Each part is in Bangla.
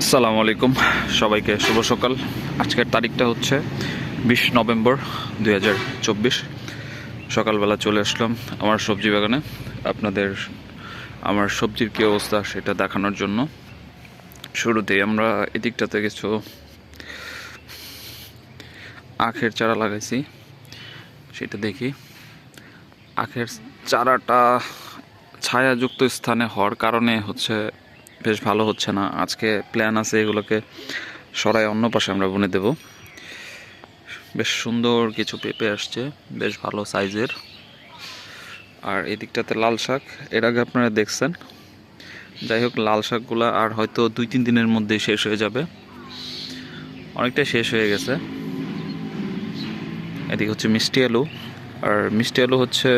আসসালামু আলাইকুম সবাইকে শুভ সকাল। আজকের তারিখটা হচ্ছে 20 নভেম্বর 2024। সকালবেলা চলে আসলাম আমার সবজি বাগানে আপনাদের আমার সবজির কী অবস্থা সেটা দেখানোর জন্য। শুরুতেই আমরা এদিকটাতে কিছু আখের চারা লাগাইছি, সেটা দেখি। আখের চারাটা ছায়াযুক্ত স্থানে হওয়ার কারণে বেশ ভালো হচ্ছে না। আজকে প্ল্যান আছে এগুলোকে সরাই অন্য পাশে আমরা বুনে দেব। বেশ সুন্দর কিছু পেঁপে আসছে, বেশ ভালো সাইজের। আর এদিকটাতে লাল শাক এর আগে আপনারা দেখছেন। যাই হোক, লাল শাকগুলো আর হয়তো 2-3 দিনের মধ্যেই শেষ হয়ে যাবে, অনেকটাই শেষ হয়ে গেছে। এদিকে হচ্ছে মিষ্টি আলু, আর মিষ্টি আলু হচ্ছে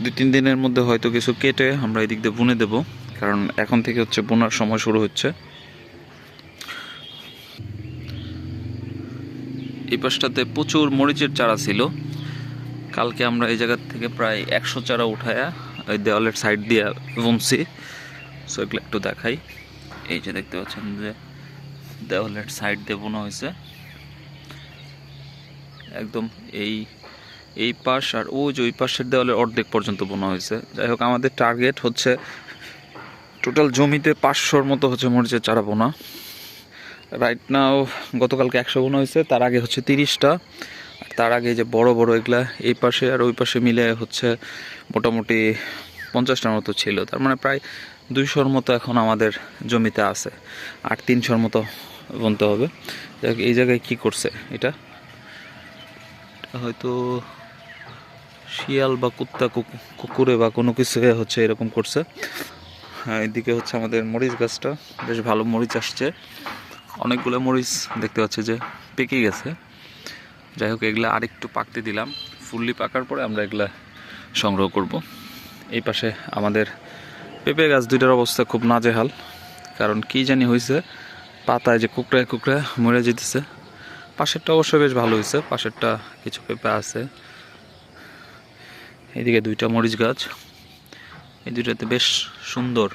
2-3 দিনের মধ্যে হয়তো কিছু কেটে আমরা এদিক দিয়ে বুনে দেবো, কারণ এখন থেকে বোনার সময় শুরু হচ্ছে। এই পাশটাতে প্রচুর মরিচের চারা ছিল। কালকে আমরা এই জায়গা থেকে প্রায় 100 চারা উঠায়া ওই দেওয়ালের সাইড দিয়ে বুনছি। সো এগুলো একটু দেখাই। এই যে দেখতে পাচ্ছেন যে দেওয়ালের সাইড দিয়ে বোনা হয়েছে একদম এই পাশ, আর ওই পাশের দেওয়ালের অর্ধেক পর্যন্ত বোনা হয়েছে। যাই হোক, আমাদের টার্গেট হচ্ছে টোটাল জমিতে 500-র মতো মরিচের চারা বোনা। রাইট নাও গতকালকে 100 বোনা হয়েছে, তার আগে 30টা, আর তার আগে যে বড় বড় এগুলা এই পাশে আর ওই পাশে মিলে মোটামুটি 50টার মতো ছিল। তার মানে প্রায় 200-র মতো এখন আমাদের জমিতে আছে, আর 300-র মতো বুনতে হবে। এই জায়গায় কি করছে, এটা হয়তো শিয়াল বা কুকুরে বা কোনো কিছু এরকম করছে। হ্যাঁ, এদিকে আমাদের মরিচ গাছটা বেশ ভালো মরিচ আসছে, অনেকগুলো মরিচ দেখতে পাচ্ছি যে পেকে গেছে। যাই হোক, এগুলা আরেকটু পাকতে দিলাম, ফুললি পাকার পরে আমরা এগুলা সংগ্রহ করব। এই পাশে আমাদের পেঁপে গাছ দুইটার অবস্থা খুব নাজেহাল, কারণ কি জানি হয়েছে, পাতায় যে কুকড়ায় কুকড়ায় মরে যেতেছে। পাশেরটা অবশ্যই বেশ ভালো হয়েছে, পাশেরটা কিছু পেঁপে আছে। এদিকে 2টা মরিচ গাছ, এই দুইটাতে বেশ সুন্দর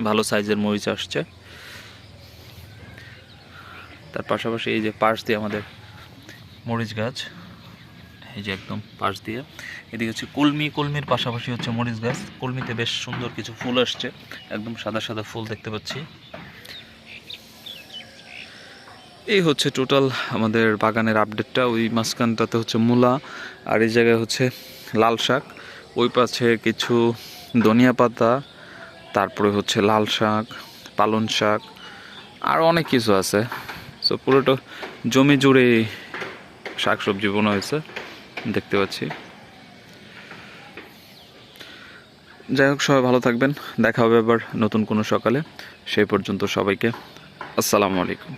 ভালো সাইজের মরিচ আসছে। তার পাশাপাশি এই যে পাশ দিয়ে আমাদের মরিচ গাছ, এই যে একদম পাশ দিয়ে। এদিকে কলমির পাশাপাশি মরিচ গাছ। কলমিতে বেশ সুন্দর কিছু ফুল আসছে, একদম সাদা সাদা ফুল দেখতে পাচ্ছি। এই টোটাল আমাদের বাগানের আপডেটটা। ওই মাঝখানটাতে মূলা, আর এই জায়গায় লাল শাক, ওই পাশে কিছু ধনিয়া পাতা, তারপরে লাল শাক, পালং শাক, আর অনেক কিছু আছে। সো পুরোটা জমি জুড়ে শাকসবজি বোনা হয়েছে দেখতে পাচ্ছি। যাই হোক, সবাই ভালো থাকবেন, দেখা হবে আবার নতুন কোনো সকালে। সেই পর্যন্ত সবাইকে আসসালামু আলাইকুম।